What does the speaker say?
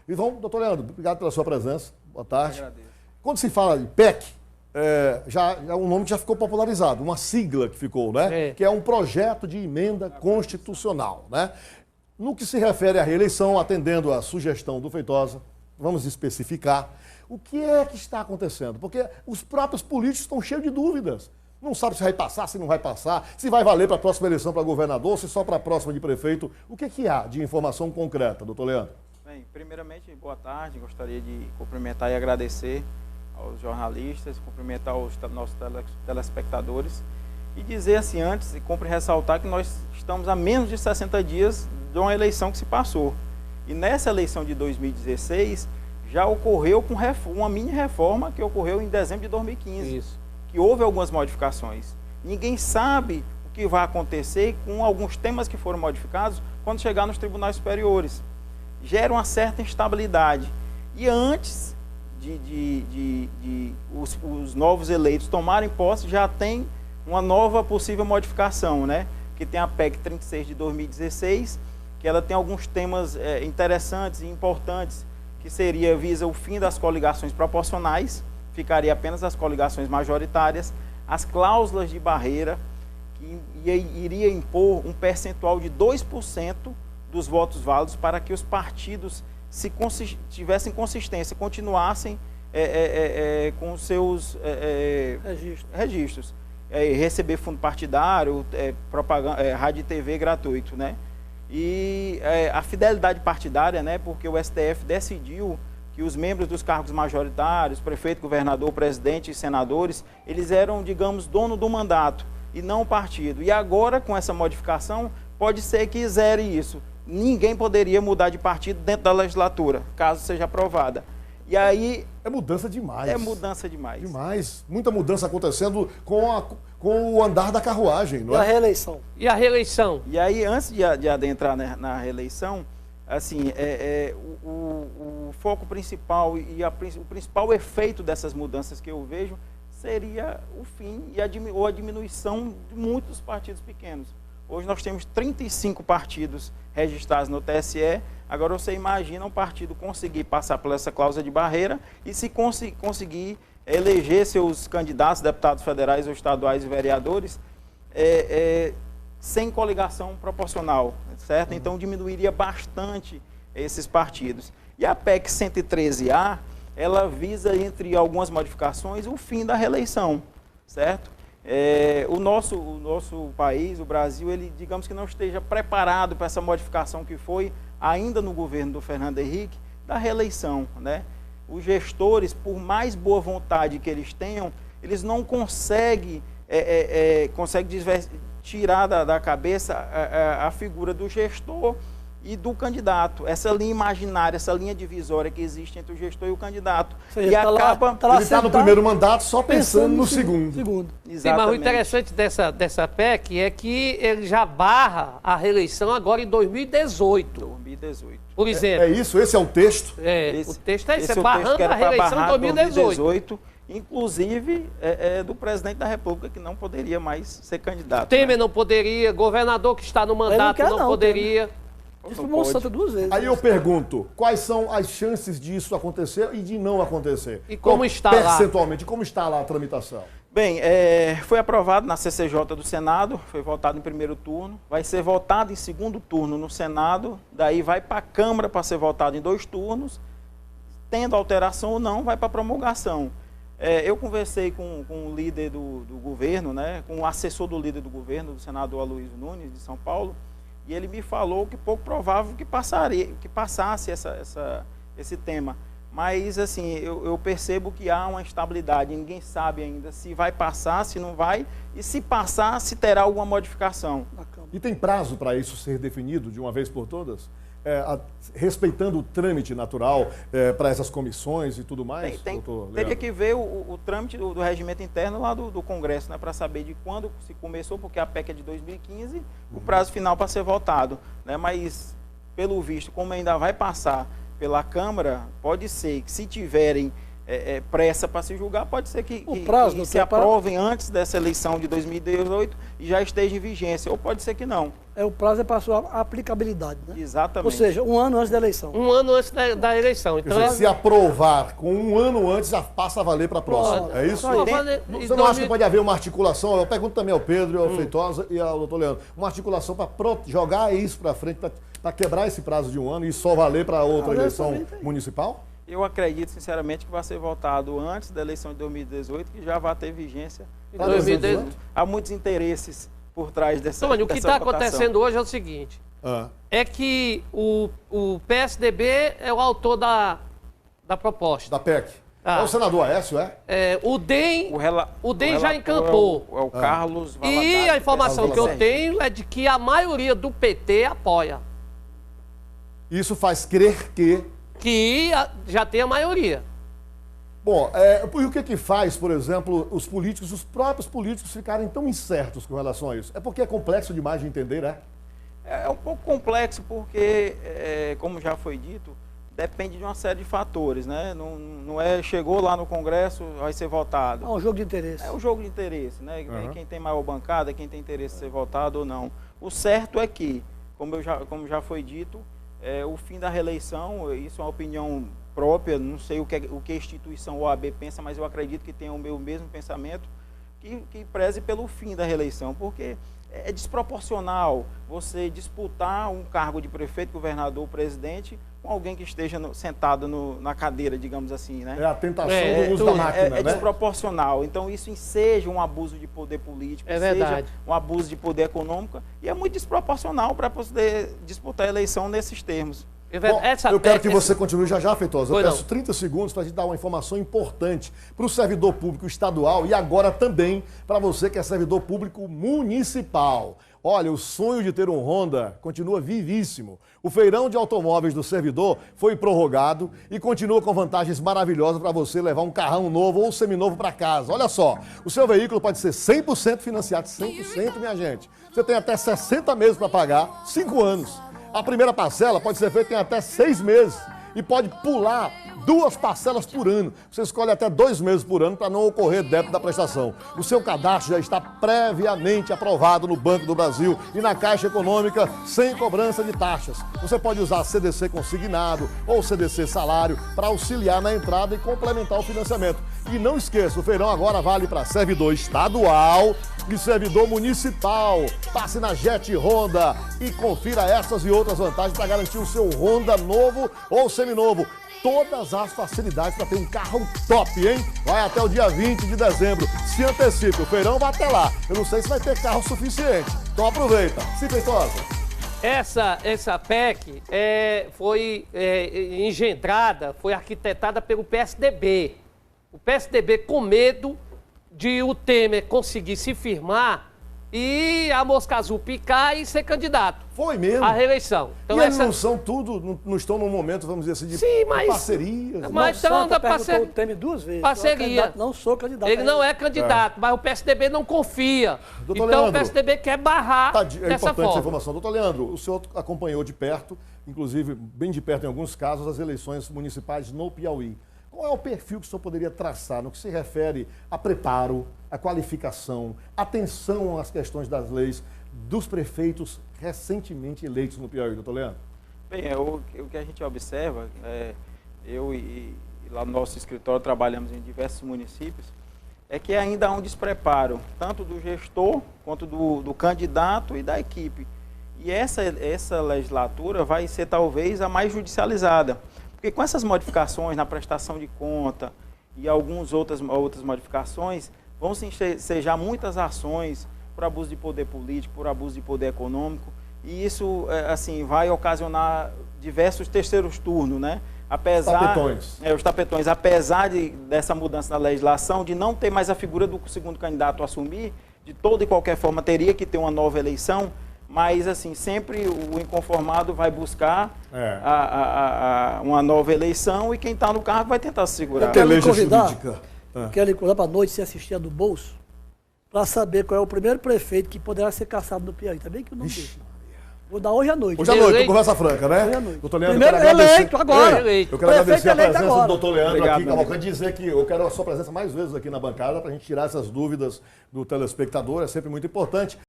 Doutor Leandro, obrigado pela sua presença. Boa tarde. Eu agradeço. Quando se fala de PEC, um nome que já ficou popularizado, uma sigla que ficou, né? Que é um projeto de emenda constitucional, né? No que se refere à reeleição, atendendo à sugestão do Feitosa, vamos especificar o que é que está acontecendo, porque os próprios políticos estão cheios de dúvidas. Não sabe se vai passar, se não vai passar, se vai valer para a próxima eleição para governador, se só para a próxima de prefeito. O que há de informação concreta, doutor Leandro? Bem, primeiramente, boa tarde. Gostaria de cumprimentar e agradecer aos jornalistas, cumprimentar os nossos telespectadores e dizer assim antes, e cumpre ressaltar que nós estamos a menos de 60 dias de uma eleição que se passou. E nessa eleição de 2016 já ocorreu com uma mini reforma que ocorreu em dezembro de 2015. Isso. Que houve algumas modificações. Ninguém sabe o que vai acontecer com alguns temas que foram modificados quando chegar nos tribunais superiores. Gera uma certa instabilidade. E antes de os novos eleitos tomarem posse, já tem uma nova possível modificação, né? Que tem a PEC 36 de 2016, que ela tem alguns temas interessantes e importantes, que visa o fim das coligações proporcionais, ficaria apenas as coligações majoritárias, as cláusulas de barreira, que iria impor um percentual de 2% dos votos válidos para que os partidos tivessem consistência, continuassem com seus registros. Receber fundo partidário, rádio e TV gratuito, né? E a fidelidade partidária, né? Porque o STF decidiu que os membros dos cargos majoritários, prefeito, governador, presidente e senadores, eles eram, digamos, dono do mandato e não o partido. E agora, com essa modificação, pode ser que zere isso. Ninguém poderia mudar de partido dentro da legislatura, caso seja aprovada. E aí... É mudança demais. É mudança demais. Demais. Muita mudança acontecendo com o andar da carruagem, não é? E a reeleição? E a reeleição? E aí, antes de adentrar na reeleição, assim, o foco principal e o principal efeito dessas mudanças que eu vejo seria o fim ou a diminuição de muitos partidos pequenos. Hoje nós temos 35 partidos registrados no TSE. Agora você imagina um partido conseguir passar por essa cláusula de barreira e se conseguir eleger seus candidatos, deputados federais ou estaduais e vereadores, sem coligação proporcional, certo? Então diminuiria bastante esses partidos. E a PEC 113A, ela visa, entre algumas modificações, o fim da reeleição, certo? O nosso país, o Brasil, ele, digamos que não esteja preparado para essa modificação que foi ainda no governo do Fernando Henrique, da reeleição, né? Os gestores, por mais boa vontade que eles tenham, eles não conseguem tirar da cabeça a figura do gestor e do candidato. Essa linha imaginária, essa linha divisória que existe entre o gestor e o candidato. Seja, e acaba... Ele está no primeiro mandato só pensando no segundo. Sim, mas o interessante dessa PEC é que ele já barra a reeleição agora em 2018. 2018. Por exemplo. É isso? Esse é o texto? O texto é isso, esse barrando a reeleição em 2018. Inclusive do presidente da República, que não poderia mais ser candidato. Temer não poderia, governador que está no mandato não poderia. Isso foi mostrado 2 vezes. Aí eu pergunto, quais são as chances disso acontecer e de não acontecer? E como está lá? Percentualmente, como está lá a tramitação? Bem, foi aprovado na CCJ do Senado, foi votado em primeiro turno, vai ser votado em segundo turno no Senado, daí vai para a Câmara para ser votado em 2 turnos, tendo alteração ou não, vai para promulgação. Eu conversei com o líder do governo, né, com o assessor do líder do governo, do senador Aloysio Nunes, de São Paulo, e ele me falou que pouco provável que passasse esse tema. Mas, assim, eu percebo que há uma instabilidade, ninguém sabe ainda se vai passar, se não vai, e se passar, se terá alguma modificação. E tem prazo para isso ser definido de uma vez por todas? Respeitando o trâmite natural para essas comissões e tudo mais? Teria que ver o trâmite do regimento interno lá do Congresso, né, para saber de quando se começou, porque a PEC é de 2015, o prazo final para ser votado. Né, mas, pelo visto, como ainda vai passar pela Câmara, pode ser que, se tiverem pressa para se julgar, pode ser que se é aprovem antes dessa eleição de 2018 e já esteja em vigência, ou pode ser que não. O prazo é para a sua aplicabilidade, né? Exatamente. Ou seja, 1 ano antes da eleição. 1 ano antes da eleição. Então, se aprovar com 1 ano antes, já passa a valer para a próxima. É isso? Você não acha que pode haver uma articulação? Eu pergunto também ao Pedro, ao Feitosa e ao doutor Leandro. Uma articulação para jogar isso para frente, para quebrar esse prazo de 1 ano e só valer para outra eleição municipal? Eu acredito, sinceramente, que vai ser votado antes da eleição de 2018, que já vai ter vigência em 2018. Há muitos interesses por trás dessa Tony, o que está acontecendo hoje é o seguinte, é que o PSDB é o autor da proposta. Da PEC. É o senador Aécio, o DEM já encampou. É o Carlos Valadares. E a informação que eu tenho é de que a maioria do PT apoia. Isso faz crer que já tem a maioria. Bom, e o que faz, por exemplo, os próprios políticos ficarem tão incertos com relação a isso? É porque é complexo demais de entender, né? É um pouco complexo porque, como já foi dito, depende de uma série de fatores, né? Não chegou lá no Congresso, vai ser votado. É um jogo de interesse. É um jogo de interesse, né? Quem tem maior bancada, quem tem interesse em ser votado ou não. O certo é que, como já foi dito, o fim da reeleição, isso é uma opinião própria, não sei o que a instituição OAB pensa, mas eu acredito que tenha o meu mesmo pensamento, que preze pelo fim da reeleição, porque é desproporcional você disputar um cargo de prefeito, governador, presidente, com alguém que esteja sentado na cadeira, digamos assim, né? É a tentação do uso da máquina, né? É desproporcional. Então, isso enseja um abuso de poder político, seja um abuso de poder econômico, e é muito desproporcional para poder disputar a eleição nesses termos. Bom, eu quero que você continue já, Feitosa. Eu peço 30 segundos para a gente dar uma informação importante para o servidor público estadual e agora também para você que é servidor público municipal. Olha, o sonho de ter um Honda continua vivíssimo. O feirão de automóveis do servidor foi prorrogado e continua com vantagens maravilhosas para você levar um carrão novo ou seminovo para casa. Olha só, o seu veículo pode ser 100% financiado, 100%, minha gente. Você tem até 60 meses para pagar, 5 anos. A primeira parcela pode ser feita em até 6 meses e pode pular 2 parcelas por ano. Você escolhe até 2 meses por ano para não ocorrer débito da prestação. O seu cadastro já está previamente aprovado no Banco do Brasil e na Caixa Econômica sem cobrança de taxas. Você pode usar CDC consignado ou CDC salário para auxiliar na entrada e complementar o financiamento. E não esqueça, o feirão agora vale para servidor estadual e servidor municipal. Passe na Jet Honda e confira essas e outras vantagens para garantir o seu Honda novo ou seminovo. Todas as facilidades para ter um carro top, hein? Vai até o dia 20 de dezembro. Se antecipe, o feirão vai até lá. Eu não sei se vai ter carro suficiente. Então aproveita. Sim, Feitosa. Essa PEC foi engendrada, foi arquitetada pelo PSDB. O PSDB com medo de o Temer conseguir se firmar e a Mosca Azul picar e ser candidato. Foi mesmo. À reeleição. Então, e eles não são tudo, não estão num momento, vamos dizer assim, de parcerias. Mas então da parceria. O Temer 2 vezes. Parceria. Não sou candidato. Ele não é candidato, mas o PSDB não confia. Doutor então Leandro, o PSDB quer barrar dessa forma. Importante essa informação. Doutor Leandro, o senhor acompanhou de perto, inclusive bem de perto em alguns casos, as eleições municipais no Piauí. Qual é o perfil que o senhor poderia traçar no que se refere a preparo, a qualificação, atenção às questões das leis dos prefeitos recentemente eleitos no Piauí, doutor Leandro? Bem, o que a gente observa, eu e lá no nosso escritório trabalhamos em diversos municípios, é que ainda há um despreparo, tanto do gestor quanto do candidato e da equipe. E essa legislatura vai ser talvez a mais judicializada. Porque com essas modificações na prestação de conta e algumas outras modificações, vão se ensejar muitas ações por abuso de poder político, por abuso de poder econômico, e isso assim, vai ocasionar diversos terceiros turnos, né? Os tapetões. Apesar dessa mudança na legislação, de não ter mais a figura do segundo candidato a assumir, de toda e qualquer forma teria que ter uma nova eleição, mas assim, sempre o inconformado vai buscar uma nova eleição e quem está no cargo vai tentar se segurar. Eu quero lhe convidar para a noite se assistir a do Bolso, para saber qual é o primeiro prefeito que poderá ser caçado no Piauí. Também que o nome dele. Vou dar hoje à noite. Hoje à noite, Eleito. conversa franca, né? Hoje à noite. Doutor Leandro, Primeiro eu quero agradecer. eleito agora. Eleito. Eu quero Prefeito agradecer a eleito presença agora. do doutor Leandro Obrigado, aqui, meu Cavalcante, dizer que eu quero a sua presença mais vezes aqui na bancada para a gente tirar essas dúvidas do telespectador, é sempre muito importante.